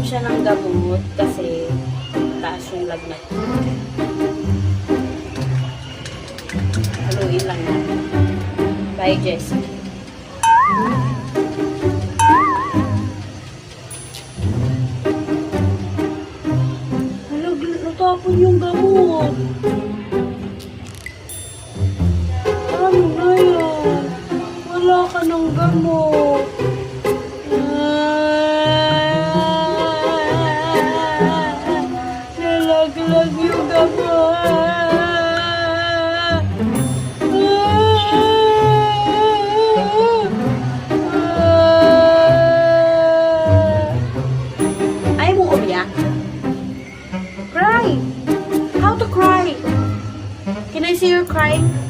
siya ng gamot kasi taas yung lagnat. Haluin lang natin. Bye, Jessie. Natapon yung gamot. Ano na yan? Wala ka ng gamot. Nalaglag yung gamot. Ayaw mo umiyak? Cry! How to cry? Can I see you crying?